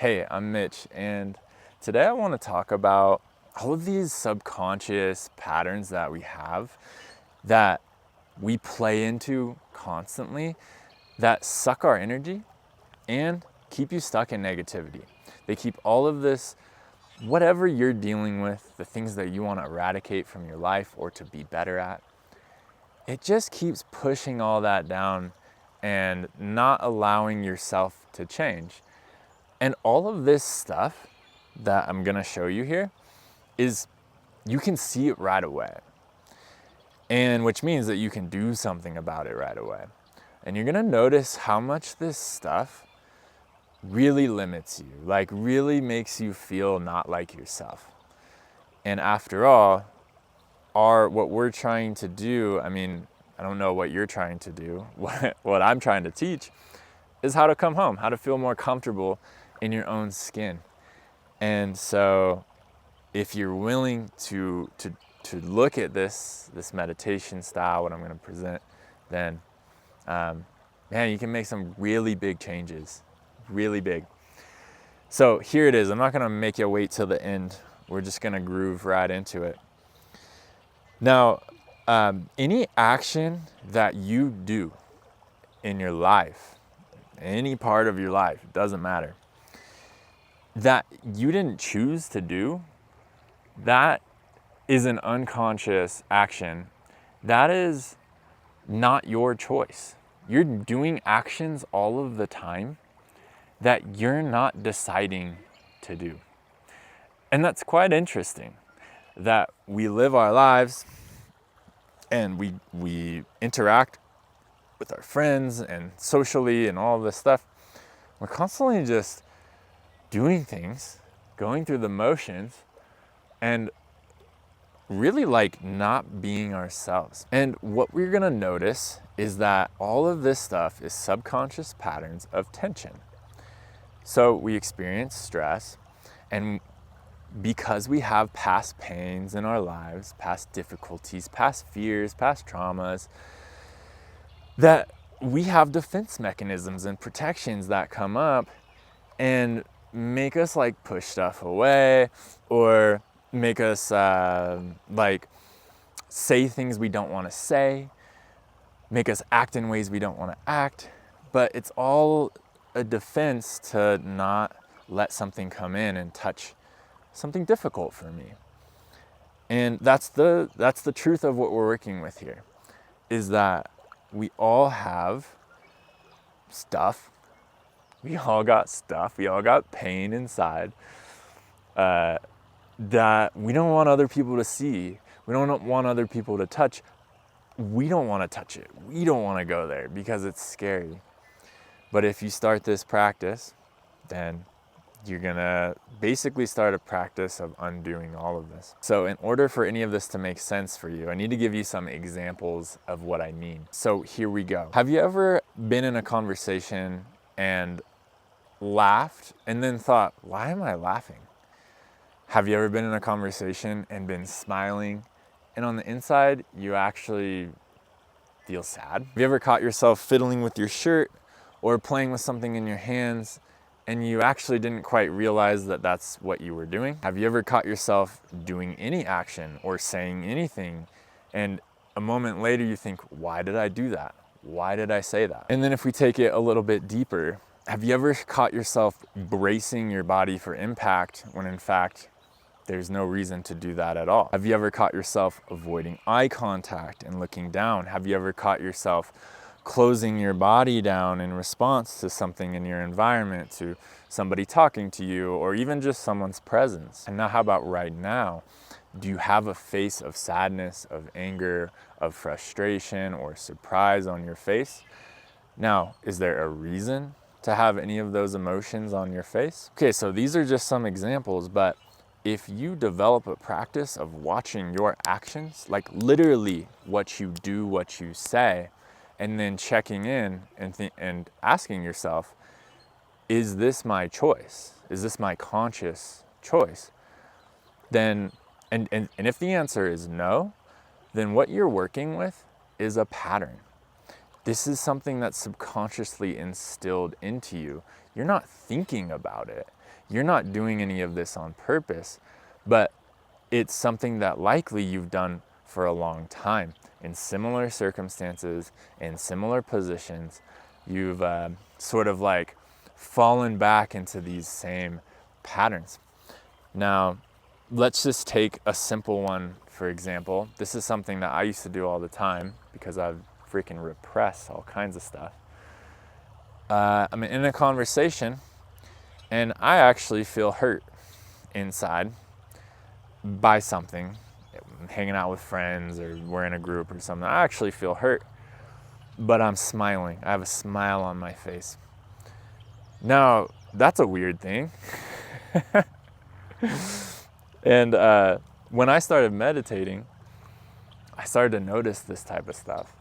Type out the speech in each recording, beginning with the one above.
Hey, I'm Mitch, and today I want to talk about all of these subconscious patterns that we have that we play into constantly that suck our energy and keep you stuck in negativity. They keep all of this, whatever you're dealing with, the things that you want to eradicate from your life or to be better at, it just keeps pushing all that down and not allowing yourself to change. And all of this stuff that I'm gonna show you here is you can see it right away. And which means that you can do something about it right away. And you're gonna notice how much this stuff really limits you, like really makes you feel not like yourself. And after all, what we're trying to do, I don't know what you're trying to do. What I'm trying to teach is how to come home, how to feel more comfortable in your own skin. And so if you're willing to look at this meditation style, what I'm going to present, then man, you can make some really big changes, really big. So here it is. I'm not going to make you wait till the end. We're just going to groove right into it. Now, any action that you do in your life, any part of your life, it doesn't matter, that you didn't choose to do, that is an unconscious action. That is not your choice. You're doing actions all of the time that you're not deciding to do. And that's quite interesting, that we live our lives and we interact with our friends and socially and all this stuff. We're constantly just doing things, going through the motions, and really like not being ourselves. And what we're gonna notice is that all of this stuff is subconscious patterns of tension. So we experience stress, and because we have past pains in our lives, past difficulties, past fears, past traumas, that we have defense mechanisms and protections that come up and make us like push stuff away, or make us like say things we don't want to say, make us act in ways we don't want to act. But it's all a defense to not let something come in and touch something difficult for me. And that's the truth of what we're working with here, is that we all have stuff. We all got stuff. We all got pain inside that we don't want other people to see. We don't want other people to touch. We don't want to touch it. We don't want to go there because it's scary. But if you start this practice, then you're gonna basically start a practice of undoing all of this. So in order for any of this to make sense for you, I need to give you some examples of what I mean. So here we go. Have you ever been in a conversation and laughed and then thought, why am I laughing? Have you ever been in a conversation and been smiling and on the inside you actually feel sad? Have you ever caught yourself fiddling with your shirt or playing with something in your hands and you actually didn't quite realize that that's what you were doing? Have you ever caught yourself doing any action or saying anything and a moment later you think, why did I do that? Why did I say that? And then if we take it a little bit deeper, have you ever caught yourself bracing your body for impact when in fact there's no reason to do that at all? Have you ever caught yourself avoiding eye contact and looking down? Have you ever caught yourself closing your body down in response to something in your environment, to somebody talking to you, or even just someone's presence? And now how about right now? Do you have a face of sadness, of anger, of frustration, or surprise on your face? Now, is there a reason to have any of those emotions on your face? Okay, so these are just some examples, but if you develop a practice of watching your actions, like literally what you do, what you say, and then checking in and asking yourself, is this my choice? Is this my conscious choice? Then, and if the answer is no, then what you're working with is a pattern. This is something that's subconsciously instilled into you. You're not thinking about it. you're not doing any of this on purpose, but it's something that likely you've done for a long time in similar circumstances, in similar positions. You've sort of like fallen back into these same patterns. Now, let's just take a simple one, for example. This is something that I used to do all the time because I've freaking repressed all kinds of stuff. I'm in a conversation and I actually feel hurt inside by something. I'm hanging out with friends or we're in a group or something. I actually feel hurt, but I'm smiling. I have a smile on my face. Now, that's a weird thing. And when I started meditating, I started to notice this type of stuff.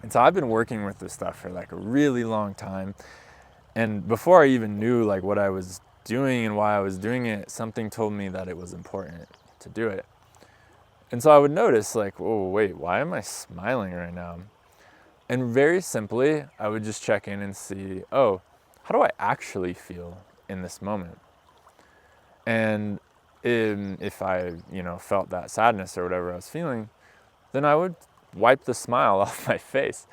And so I've been working with this stuff for like a really long time. And before I even knew like what I was doing and why I was doing it, something told me that it was important to do it. And so I would notice like, oh, wait, why am I smiling right now? And very simply, I would just check in and see, oh, how do I actually feel in this moment? And if I, felt that sadness or whatever I was feeling, then I would wipe the smile off my face.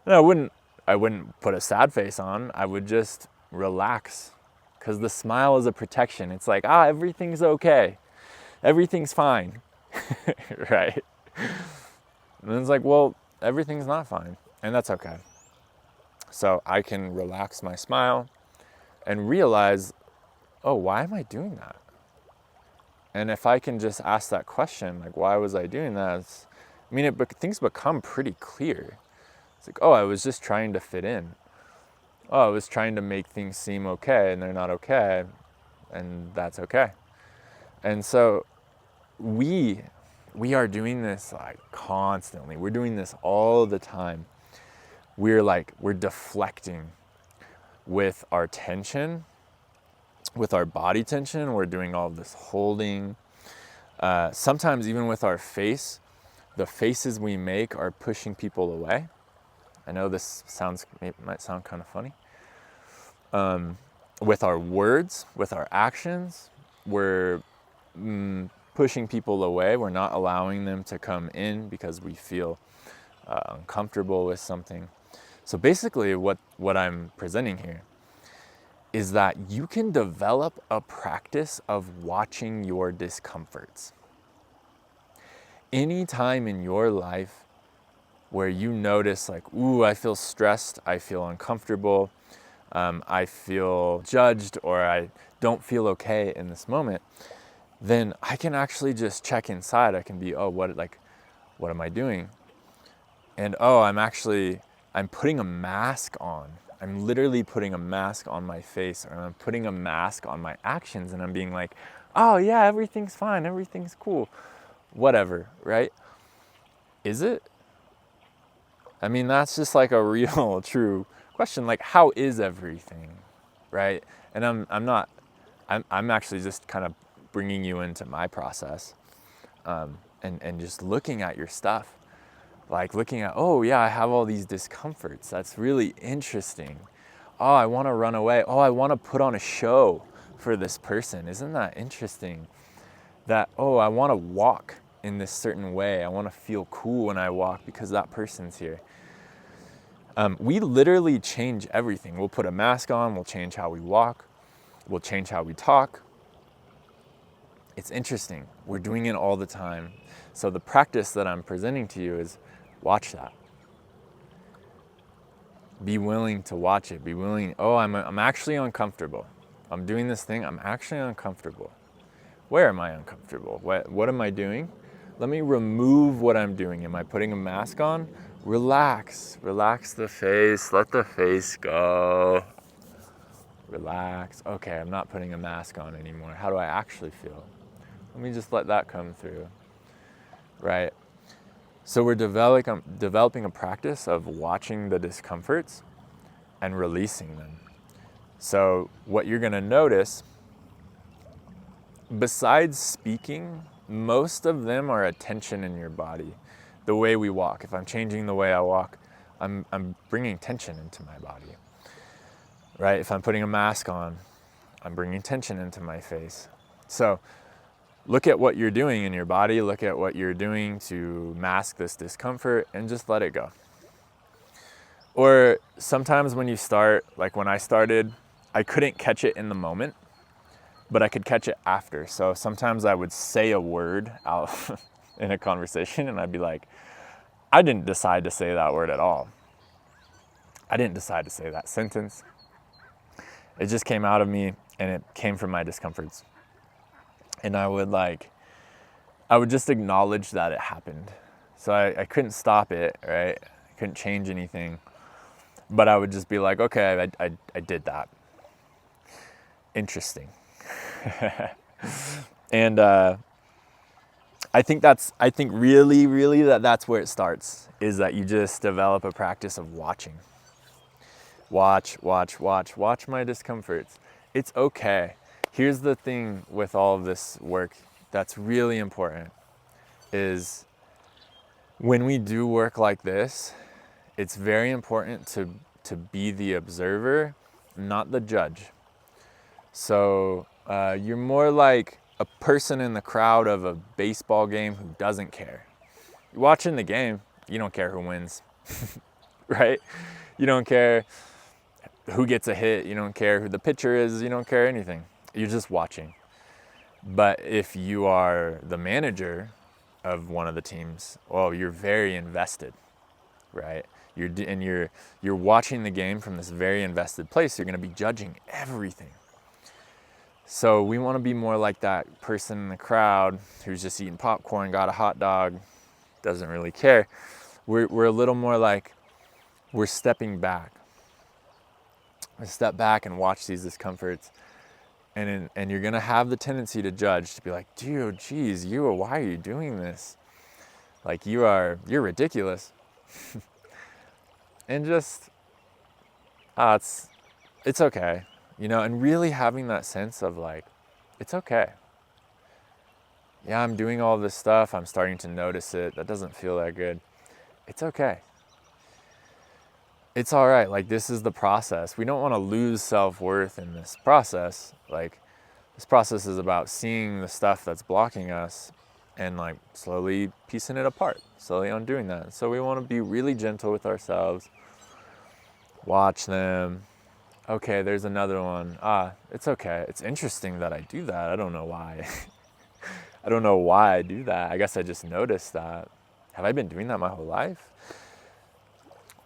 And I wouldn't put a sad face on. I would just relax, because the smile is a protection. It's like, everything's okay. Everything's fine, right? And it's like, well, everything's not fine, and that's okay. So I can relax my smile and realize, oh, why am I doing that? And if I can just ask that question, like, why was I doing that? Things become pretty clear. It's like, oh, I was just trying to fit in. Oh, I was trying to make things seem okay, and they're not okay, and that's okay. And so we are doing this like constantly. We're doing this all the time. We're deflecting with our tension, with our body tension. We're doing all of this holding. Sometimes even with our face, the faces we make are pushing people away. I know this might sound kind of funny. With our words, with our actions, we're pushing people away. We're not allowing them to come in because we feel uncomfortable with something. So basically what I'm presenting here is that you can develop a practice of watching your discomforts. Any time in your life where you notice like, ooh, I feel stressed, I feel uncomfortable, I feel judged, or I don't feel okay in this moment, then I can actually just check inside. I can be, what am I doing? And I'm putting a mask on. I'm literally putting a mask on my face, or I'm putting a mask on my actions, and I'm being like, oh yeah, everything's fine, everything's cool, whatever, right? Is it? That's just like a real, true question. Like, how is everything, right? And I'm actually just kind of bringing you into my process, and just looking at your stuff. Like looking at, oh yeah, I have all these discomforts. That's really interesting. Oh, I want to run away. Oh, I want to put on a show for this person. Isn't that interesting? That, oh, I want to walk in this certain way. I want to feel cool when I walk because that person's here. We literally change everything. We'll put a mask on. We'll change how we walk. We'll change how we talk. It's interesting. We're doing it all the time. So the practice that I'm presenting to you is watch that. Be willing to watch it. Be willing, I'm actually uncomfortable. I'm doing this thing, I'm actually uncomfortable. Where am I uncomfortable? What am I doing? Let me remove what I'm doing. Am I putting a mask on? Relax the face, let the face go. Relax. Okay, I'm not putting a mask on anymore. How do I actually feel? Let me just let that come through, right? So we're developing a practice of watching the discomforts and releasing them. So what you're gonna notice, besides speaking, most of them are a tension in your body. The way we walk. If I'm changing the way I walk, I'm bringing tension into my body, right? If I'm putting a mask on, I'm bringing tension into my face. So look at what you're doing in your body, look at what you're doing to mask this discomfort, and just let it go. Or sometimes when you start, like when I started, I couldn't catch it in the moment, but I could catch it after. So sometimes I would say a word out in a conversation and I'd be like, I didn't decide to say that word at all. I didn't decide to say that sentence. It just came out of me and it came from my discomforts. And I would just acknowledge that it happened. So I couldn't stop it, right? I couldn't change anything. But I would just be like, okay, I did that. Interesting. And I think really that's where it starts, is that you just develop a practice of watching. Watch my discomforts. It's okay. Here's the thing with all of this work that's really important is when we do work like this, it's very important to be the observer, not the judge. So you're more like a person in the crowd of a baseball game who doesn't care. You're watching the game, you don't care who wins, right? You don't care who gets a hit, you don't care who the pitcher is, you don't care anything. You're just watching. But if you are the manager of one of the teams, well, you're very invested, right? You're watching the game from this very invested place. You're going to be judging everything. So we want to be more like that person in the crowd who's just eating popcorn, got a hot dog, doesn't really care. We're a little more like we're stepping back. I step back and watch these discomforts, and you're gonna have the tendency to judge, to be like, dude, geez, why are you doing this? Like you're ridiculous. And just, it's okay, and really having that sense of like, it's okay. Yeah, I'm doing all this stuff, I'm starting to notice it, that doesn't feel that good. It's okay. It's all right. Like, this is the process. We don't want to lose self-worth in this process. Like, this process is about seeing the stuff that's blocking us and like slowly piecing it apart, slowly undoing that. So we want to be really gentle with ourselves. Watch them. Okay, there's another one. It's okay. It's interesting that I do that. I don't know why. I don't know why I do that. I guess I just noticed that. Have I been doing that my whole life?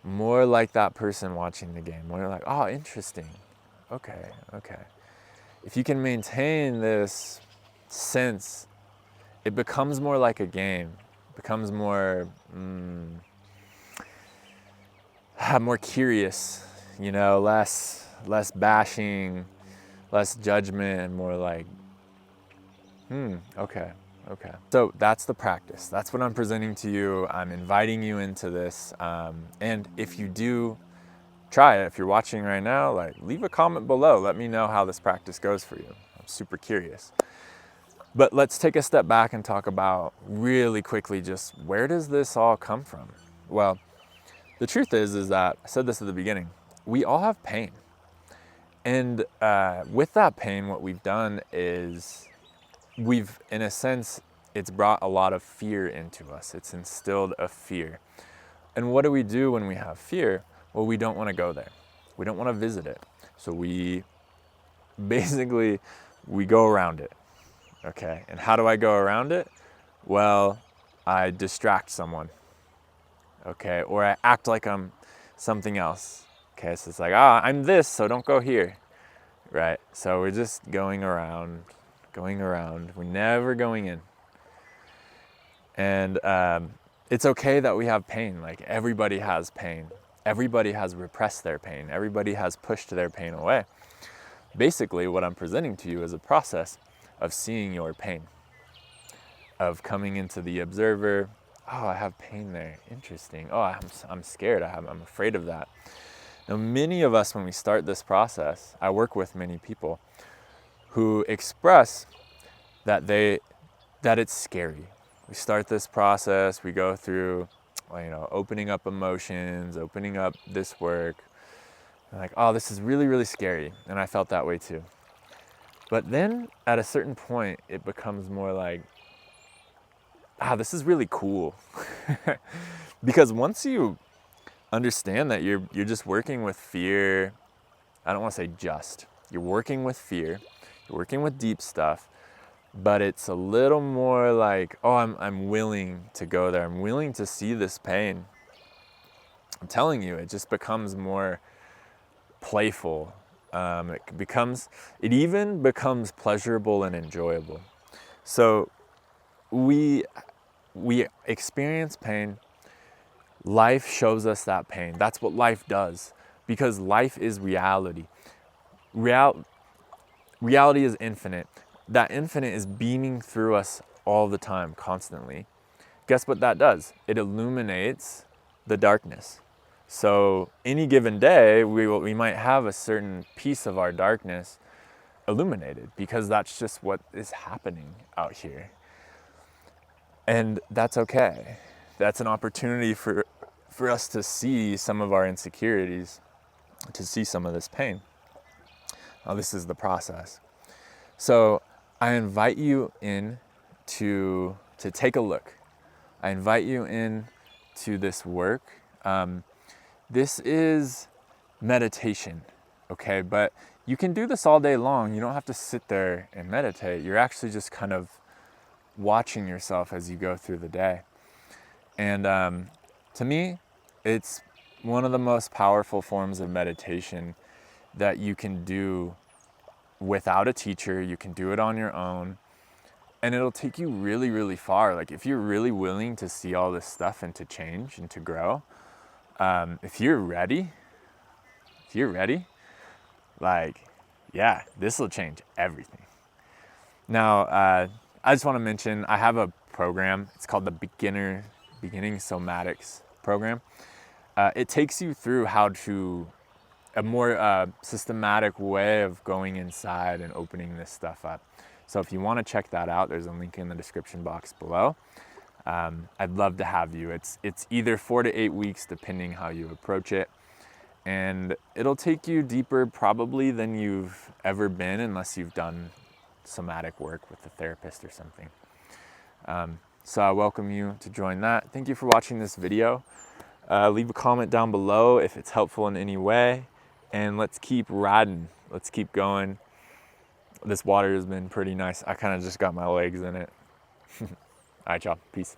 More like that person watching the game. More like, oh, interesting. Okay. If you can maintain this sense, it becomes more like a game. It becomes more, more curious, less bashing, less judgment, and more like, okay. So that's the practice. That's what I'm presenting to you. I'm inviting you into this. And if you do try it, if you're watching right now, like leave a comment below. Let me know how this practice goes for you. I'm super curious. But let's take a step back and talk about really quickly just where does this all come from? Well, the truth is that, I said this at the beginning, we all have pain. And with that pain, what we've done is in a sense, it's brought a lot of fear into us. It's instilled a fear. And what do we do when we have fear? Well, we don't want to go there. We don't want to visit it. So we go around it. Okay, and how do I go around it? Well, I distract someone. Okay, or I act like I'm something else. Okay, so it's like, I'm this, so don't go here. Right, so we're just going around. We're never going in. And it's okay that we have pain. Like, everybody has pain. Everybody has repressed their pain. Everybody has pushed their pain away. Basically, what I'm presenting to you is a process of seeing your pain, of coming into the observer. Oh, I have pain there. Interesting. Oh, I'm scared. I'm afraid of that. Now, many of us, when we start this process, I work with many people who express that it's scary. We start this process, we go through, opening up emotions, opening up this work. And like, oh, this is really, really scary. And I felt that way too. But then at a certain point, it becomes more like, this is really cool. Because once you understand that you're just working with fear, I don't want to say just, you're working with fear, you're working with deep stuff, but it's a little more like, oh, I'm willing to go there. I'm willing to see this pain. I'm telling you, it just becomes more playful. It even becomes pleasurable and enjoyable. So we experience pain. Life shows us that pain. That's what life does, because life is reality. Reality is infinite. That infinite is beaming through us all the time, constantly. Guess what that does? It illuminates the darkness. So any given day, we might have a certain piece of our darkness illuminated, because that's just what is happening out here. And that's okay. That's an opportunity for us to see some of our insecurities, to see some of this pain. Now, this is the process. So I invite you in to take a look. I invite you in to this work. This is meditation, okay? But you can do this all day long. You don't have to sit there and meditate. You're actually just kind of watching yourself as you go through the day. And to me, it's one of the most powerful forms of meditation that you can do without a teacher. You can do it on your own, and it'll take you really, really far. Like, if you're really willing to see all this stuff and to change and to grow, if you're ready, like, yeah, this will change everything. Now, I just want to mention, I have a program. It's called the Beginning Somatics program. It takes you through how to a more systematic way of going inside and opening this stuff up. So if you want to check that out, there's a link in the description box below. I'd love to have you. It's either 4 to 8 weeks, depending how you approach it. And it'll take you deeper probably than you've ever been, unless you've done somatic work with a therapist or something. So I welcome you to join that. Thank you for watching this video. Leave a comment down below if it's helpful in any way. And let's keep riding. Let's keep going. This water has been pretty nice. I kind of just got my legs in it. All right, y'all. Peace.